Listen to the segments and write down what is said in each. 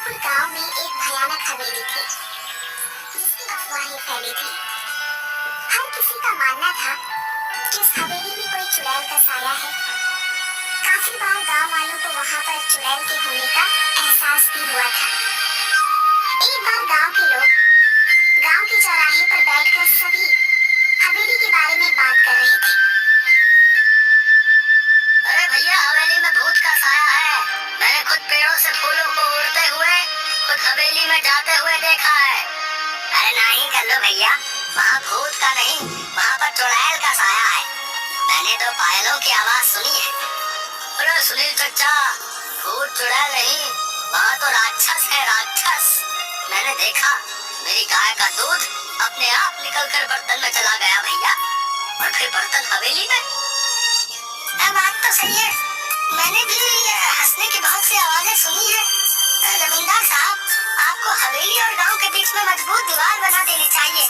जयपुर गांव में एक भयानक हवेली थी जिसकी अफवाहें फैली थी। हर किसी का मानना था कि उस हवेली में कोई चुड़ैल का साया है। काफी बार गांव वालों को वहां पर चुड़ैल के होने का एहसास भी हुआ था। एक बार गांव के लोग गांव के चौराहे पर बैठकर सभी हवेली के बारे में बात कर रहे थे। अरे भैया, हवेली में भूत का साया है। मैंने खुद पेड़ों से फूलों को उड़ते हुए खुद हवेली में जाते हुए देखा है। अरे नहीं कर लो भैया, वहाँ भूत का नहीं, वहाँ पर चुड़ैल का साया है। मैंने तो पायलों की आवाज सुनी है। अरे सुनील चचा, भूत चुड़ैल नहीं, वहाँ तो राक्षस है, राक्षस। मैंने देखा, मेरी गाय का दूध अपने आप निकल कर बर्तन में चला गया भैया, और फिर बर्तन हवेली में। बात तो सही है, मैंने भी हंसने की बहुत सी आवाजें सुनी है। जमींदार साहब, आपको हवेली और गांव के बीच में मजबूत दीवार बना देनी चाहिए।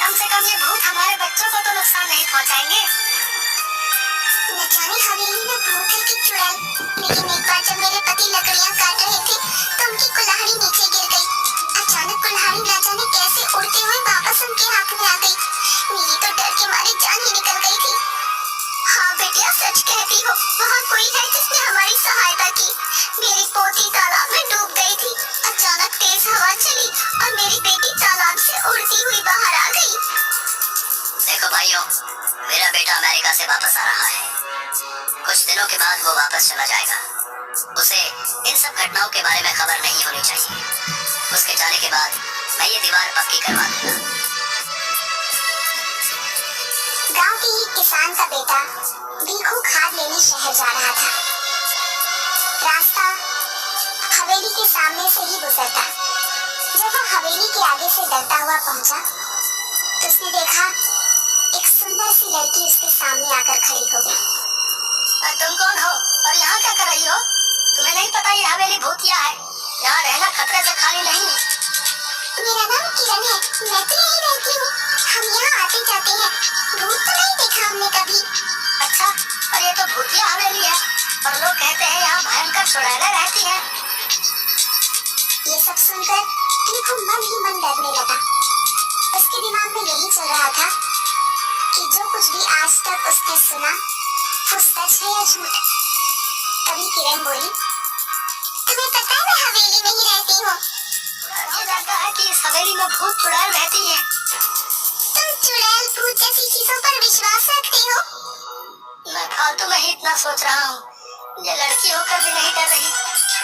कम से कम ये भूत हमारे बच्चों को तो नुकसान नहीं पहुंचाएंगे। न जाने हवेली में भूत है कि चुड़ैल, लेकिन एक बार जब मेरे पति लकड़ियां काट रहे थे तो उनकी कुल्हाड़ी नीचे गिर गई। अचानक कुल्हाड़ी न जाने कैसे उड़ते हुए वापस उनके हाथ में आ गई। मेरी तो डर के मारे जान ही निकल गई थी। हाँ बेटिया, सच कहती हो, वहाँ कोई है जिसने हमारी सहायता की। मेरी पोती तालाब में डूब गई थी। अचानक तेज हवा चली और मेरी बेटी तालाब से उड़ती हुई बाहर आ गई। देखो भाइयों, मेरा बेटा अमेरिका से वापस आ रहा है। कुछ दिनों के बाद वो वापस चला जाएगा। उसे इन सब घटनाओं के बारे में खबर नहीं होनी चाहिए। उसके जाने के बाद मैं ये दीवार पक्की करवा दूंगा। गांव के एक किसान का बेटा भीखू खाद लेने शहर जा रहा था। रास्ता हवेली के सामने से ही गुजरता। जब वह हवेली के आगे से डरता हुआ पहुंचा तो उसने देखा एक सुंदर सी लड़की उसके सामने आकर खड़ी हो गई। तुम कौन हो और यहाँ क्या कर रही हो? तुम्हें नहीं पता ये हवेली भूतिया है, यहाँ रहना खतरे से खाली नहीं। मेरा नाम किरण है, मैं तो यहीं रहती हूँ। हम यहाँ आते जाते हैं, भूत तो नहीं देखा हमने कभी। अच्छा, और ये तो भूतिया हवेली है और लोग कहते हैं यहाँ भयंकर चुड़ैलें रहती हैं। ये सब सुनकर भीखू मन ही मन डरने लगा। उसके दिमाग में यही चल रहा था कि जो कुछ भी आज तक उसने सुना वो सच है या झूठ। तभी किरण बोली, तुम्हें पता है मैं हवेली में ही रहती हूँ। मुझे लगता है कि इस हवेली में भूत चुड़ैल रहती है। तुम चुड़ैल भूत जैसी चीजों पर विश्वास रखती हो? मैं फालतू में ही इतना सोच रहा हूँ। ये लड़की होकर भी नहीं डर रही।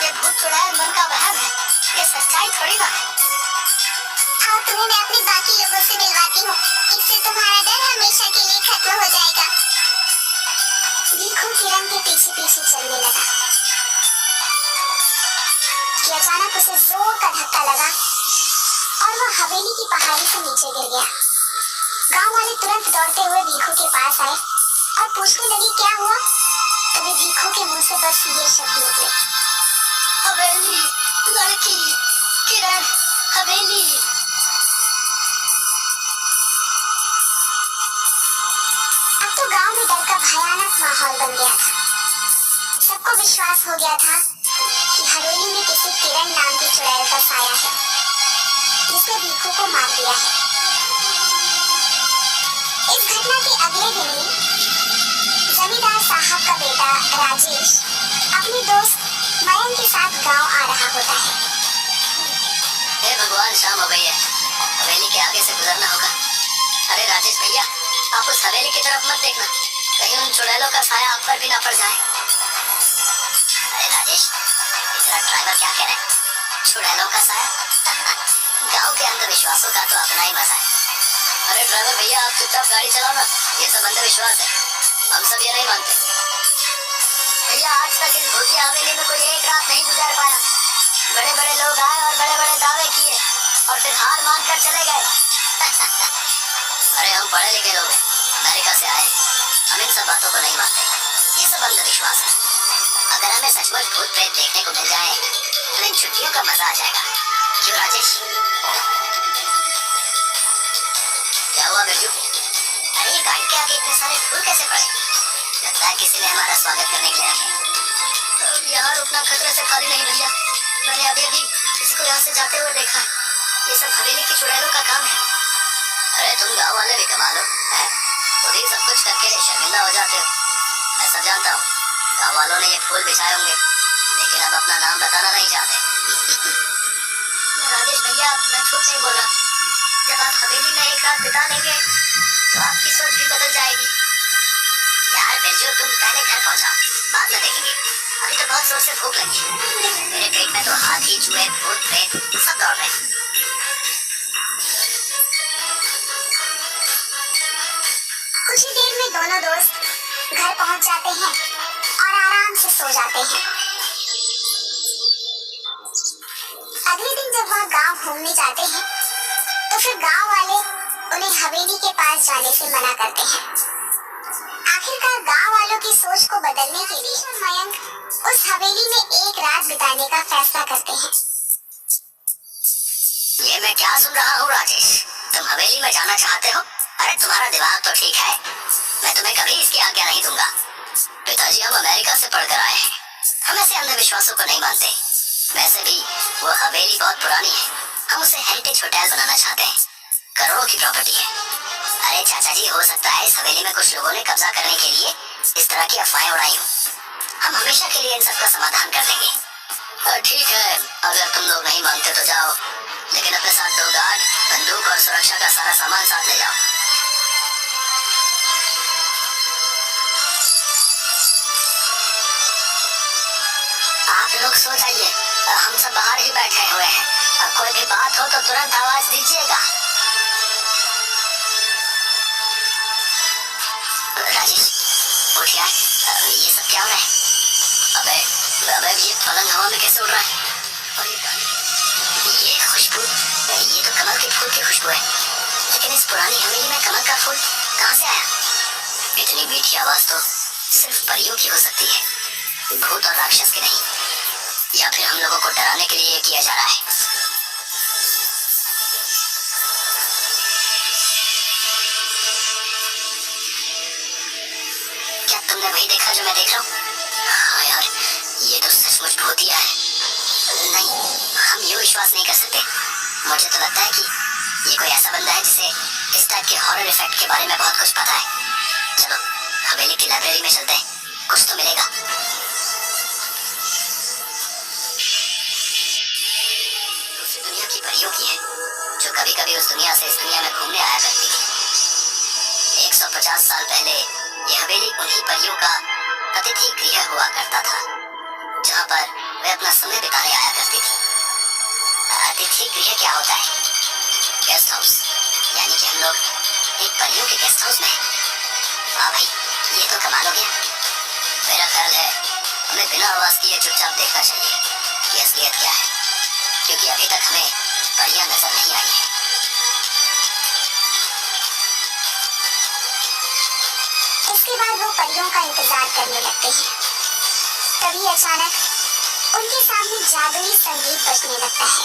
ये भूत चुड़ैल मन का वहम है, ये सच्चाई थोड़ी ना है। हाँ, तुम्हें मैं अपने बाकी लोगों से मिलवाती हूँ, इससे तुम्हारा डर हमेशा के लिए खत्म हो जाएगा। भीखू किरण के पीछे पीछे चलने लगा कि अचानक उसे जोर का धक्का लगा और वह हवेली की पहाड़ी से नीचे गिर गया। गांव वाले तुरंत दौड़ते हुए भीखू के पास आए और पूछने लगे क्या हुआ। तभी भीखू के मुंह से बस ये शब्द निकले, हवेली, लड़की, किरण, हवेली। अब तो गांव में डर का भयानक माहौल बन गया था। सबको विश्वास हो गया था कि हवेली में किसी किरण नाम की चुड़ैल का साया है जिसने भीखू को मार दिया है। इस घटना के अगले दिन ही जमींदार साहब का बेटा राजेश अपने दोस्त मयंक के साथ गांव आ रहा होता है। हे भगवान, शाम हो गई है, हवेली के आगे से गुजरना होगा। अरे राजेश भैया, आप उस हवेली की तरफ मत देखना, कहीं उन चुड़ैलों का साया आप पर भी ना पड़ जाए। अरे राजेश, तेरा ड्राइवर क्या कह रहा है? चुड़ैलों का साया? गांव के अंधविश्वासों का तो अपना ही मजा है। अरे ड्राइवर भैया, आप चुपचाप गाड़ी चलाओ ना, ये सब अंधविश्वास है, हम सब ये नहीं मानते। भैया, आज तक इस भूतिया हवेली में कोई एक रात नहीं गुजार पाया। बड़े बड़े लोग आए और बड़े बड़े दावे किए और फिर हार मान कर चले गए। अरे हम पढ़े लिखे लोग हैं, अमेरिका से आए, हम इन सब बातों को नहीं मानते, ये सब अंधविश्वास है। अगर हमें सचमुच भूत प्रेत देखने को मिल जाए तो इन छुट्टियों का मजा आ जाएगा। क्यों राजेश? क्या हुआ बिरजू? अरे गाड़ी के आगे इतने सारे फूल कैसे पड़े? लगता है किसी ने हमारा स्वागत करने के लिए आया है। तो यहाँ रुकना खतरे से खाली नहीं भैया, मैंने अभी अभी किसी को यहाँ से जाते हुए देखा है। ये सब हवेली की चुड़ैलों का काम है। अरे तुम गांव वाले भी कमाल हो, हैं? खुद ही सब कुछ करके शर्मिंदा हो जाते हो। मैं सब जानता हूँ, गांव वालों ने ये फूल बिछाए होंगे, लेकिन अब अपना नाम बताना नहीं चाहते। राजेश भैया, मैं झूठ नहीं बोल रहा। जब आप हवेली में एक रात बिता लेंगे तो आपकी सोच भी बदल जाएगी। यार बिरजू, तुम पहले घर पहुंचाओ, बाद में देखेंगे। अभी तो बहुत जोर से भूख लगी है। मेरे पेट में तो हाथी, चूहे, भूत, प्रेत सब दौड़ रहे हैं। कुछ ही देर में दोनों दोस्त घर पहुंच जाते हैं और आराम से सो जाते हैं। अगले दिन जब वह गांव घूमने जाते हैं तो फिर गांव वाले उन्हें हवेली के पास जाने से मना करते हैं। आखिरकार गांव वालों की सोच को बदलने के लिए मयंक उस हवेली में एक रात बिताने का फैसला करते हैं। ये मैं क्या सुन रहा हूँ राजेश? तुम हवेली में जाना चाहते हो? अरे तुम्हारा दिमाग तो ठीक है, मैं तुम्हें कभी इसकी आज्ञा नहीं दूंगा। पिताजी हम अमेरिका से पढ़कर आए हैं, हम ऐसे अंधविश्वासों को नहीं मानते। वैसे भी वो हवेली बहुत पुरानी है, हम उसे हेरिटेज होटल बनाना चाहते हैं। करोड़ों की प्रॉपर्टी है। अरे चाचा जी, हो सकता है इस हवेली में कुछ लोगों ने कब्जा करने के लिए इस तरह की अफवाहें उड़ाई हो। हम हमेशा के लिए इन सब का समाधान कर देंगे। ठीक है, अगर तुम लोग नहीं मानते तो जाओ, लेकिन अपने साथ 2 गार्ड, बंदूक और सुरक्षा का सारा सामान साथ ले जाओ। आप लोग सो जाइए, हम सब बाहर ही बैठे हुए हैं। कोई भी बात हो तो तुरंत आवाज दीजिएगा। राजेश, उठ यार, ये सब क्या हो रहा है? अबे अबे, ये पलंग हवा में कैसे उड़ रहा है? और ये खुशबू, ये तो कमल के फूल की खुशबू है। लेकिन इस पुरानी हवेली में कमल का फूल कहाँ से आया? इतनी मीठी आवाज तो सिर्फ परियों की हो सकती है, भूत और राक्षस की नहीं। या फिर हम लोगों को डराने के लिए किया जा रहा है। क्या तुमने वही देखा जो मैं देख रहा हूँ? हाँ यार, ये तो सचमुच भूतिया है। नहीं, हम ये विश्वास नहीं कर सकते। मुझे तो लगता है कि ये कोई ऐसा बंदा है जिसे इस टाइप के हॉरर इफेक्ट के बारे में बहुत कुछ पता है। चलो हवेली की लाइब्रेरी में चलते हैं, कुछ तो मिलेगा। दूसरी दुनिया की परियों की है, जो कभी कभी उस दुनिया से इस दुनिया में घूमने आया करती थी। 150 साल पहले ये हवेली उन्हीं परियों का अतिथि गृह हुआ करता था, जहाँ पर वे अपना समय बिताने आया करती थी। अतिथि गृह क्या होता है? गेस्ट हाउस, यानी कि हम लोग एक परियों के गेस्ट हाउस में हैं। वाह भाई, ये तो कमाल हो गया। मेरा ख्याल है हमें बिना आवाज किए चुपचाप देखना चाहिए कि असलियत क्या है, क्योंकि अभी तक हमें परियां नजर नहीं आई है। इसके बाद वो परियों का इंतजार करने लगते हैं। तभी अचानक उनके सामने जादुई संगीत बजने लगता है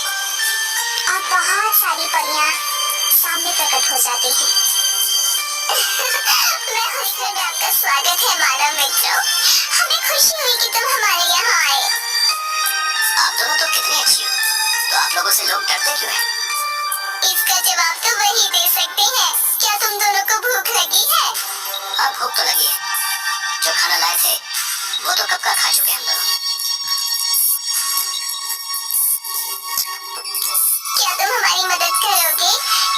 और बहुत सारी परियां सामने प्रकट हो जाती हैं। मैं हॉस्टल में आपका स्वागत है मानव मित्रों। हमें खुशी हुई कि तुम हमारे यहाँ आए। आप दोनों तो कितनी अच्छी हो, तो आप लोगों से लोग डरते क्यों हैं? इसका जवाब तो वही दे सकते हैं। क्या तुम दोनों को भूख लगी है? हाँ, भूख तो लगी है। जो खाना लाए थे वो तो कब का खा चुके हैं हम दोनों। क्या तुम हमारी मदद करोगे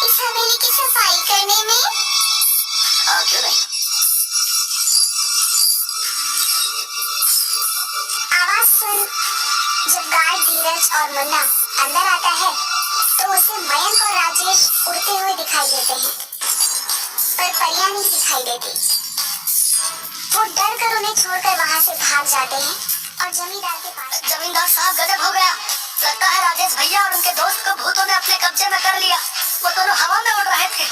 इस हवेली की सफाई करने में? क्यों नहीं। आवाज सुन जब गार्ड धीरज और मुन्ना अंदर आता है तो उसे मयंक और राजेश उड़ते हुए दिखाई देते हैं, पर परियां नहीं दिखाई देती। वो डर कर उन्हें छोड़कर वहाँ से भाग जाते हैं और जमींदार के पास। जमींदार साहब, गजब हो गया। लगता है राजेश भैया और उनके दोस्त को भूतों ने अपने कब्जे में कर लिया। वो दोनों हवा में उड़ रहे थे।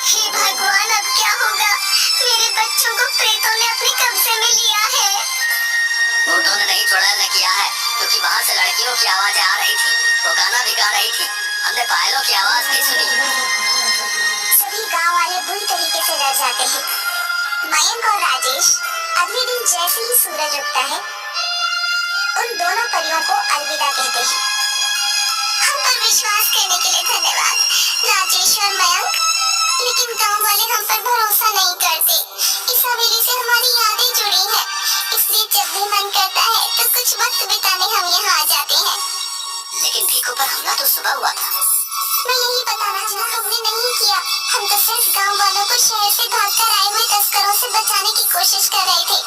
हे भगवान, अब क्या होगा? मेरे बच्चों को प्रेतों ने अपने कब्जे में लिया है। भूतों ने नहीं, चुड़ैल ने किया है, क्योंकि वहाँ से लड़कियों की आवाजें आ रही थी। वो गाना भी गा रही थी, हमने पायलों की आवाज भी सुनी। सभी गांव वाले बुरी तरीके से डर जाते हैं। मयंक और राजेश अगले दिन जैसे ही सूरज उगता है उन दोनों परियों को अलविदा कहते हैं। हम पर विश्वास करने के लिए धन्यवाद राजेश और मयंक, लेकिन गांव वाले हम पर भरोसा नहीं करते। इस हवेली से हमारी यादें जुड़ी हैं, इसलिए जब भी मन करता है तो कुछ वक्त बिताने हम यहाँ आ जाते हैं। लेकिन भीखू पर हमला तो सुबह हुआ था। मैं यही बताना चाहा, हमने नहीं किया। हम तो सिर्फ गांव वालों को शहर से भागकर आए हुए तस्करों से बचाने की कोशिश कर रहे थे,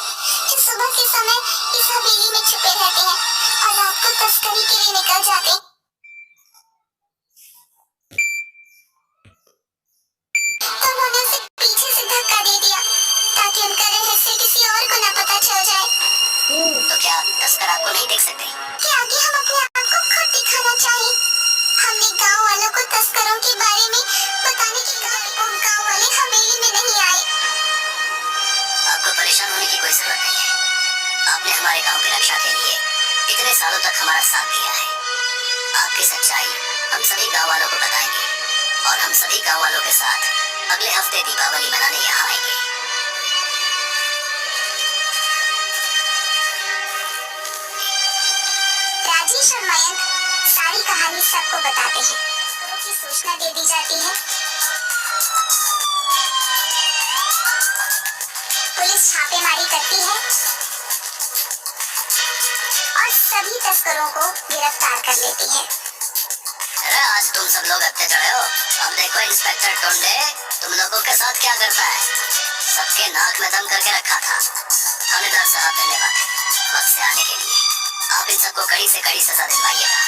जो सुबह के समय इस हवेली में छुपे रहते हैं और रात को तस्करी के लिए निकल जाते हैं। तो उन्होंने उसे पीछे से धक्का दे दिया ताकि उनका रहस्य किसी और को न पता चल जाए। तो क्या तस्कर आपको नहीं देख सकते? कि आगे हम अपने आप को खुद दिखाना चाहिए। हमने गांव वालों को तस्करों के बारे में बताने की कहा, लेकिन गांव वाले हवेली में नहीं आए। आपको परेशान होने की कोई जरूरत नहीं है। आपने हमारे गांव की रक्षा के लिए इतने सालों तक हमारा साथ दिया है। आपकी सच्चाई हम सभी गांव वालों को बताएंगे और हम सभी गांव वालों के साथ अगले हफ्ते दीपावली मनाने यहाँ आएंगे। राजेश और मयंक सारी कहानी सबको बताते हैं। तस्करों की सूचना दे दी जाती है। पुलिस छापेमारी करती है और सभी तस्करों को गिरफ्तार कर लेती है। अरे आज तुम सब लोग अच्छे चढ़े हो। अब देखो इंस्पेक्टर टोंडे तुम लोगों के साथ क्या करता है। सबके नाक में दम करके रखा था। थानेदार साहब धन्यवाद वक्त से आने के लिए। आप इन सबको कड़ी से कड़ी सजा दिलवाइएगा।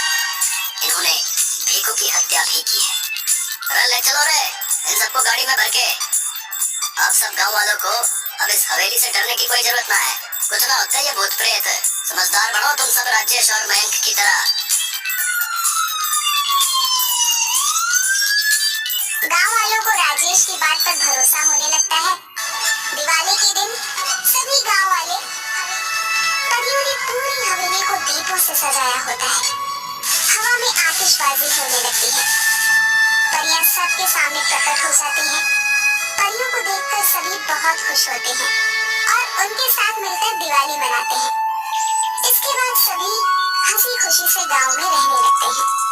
इन्होंने भीखू की हत्या भी की है। अरे ले चलो रे इन सबको गाड़ी में भर के। आप सब गांव वालों को अब इस हवेली से डरने की कोई जरूरत ना है। कुछ ना होता है ये भूत प्रेत। समझदार बनो तुम सब राजेश और मयंक की तरह। गांव वालों को राजेश की बात पर भरोसा होने लगता है। दिवाली के दिन सभी गांव वाले परियों ने पूरी हवेली को दीपों से सजाया होता है। हवा में आतिशबाजी होने लगती है। परियां सबके सामने प्रकट हो जाती हैं। परियों को देखकर सभी बहुत खुश होते हैं और उनके साथ मिलकर दिवाली मनाते हैं। इसके बाद सभी हंसी खुशी से गांव में रहने लगते हैं।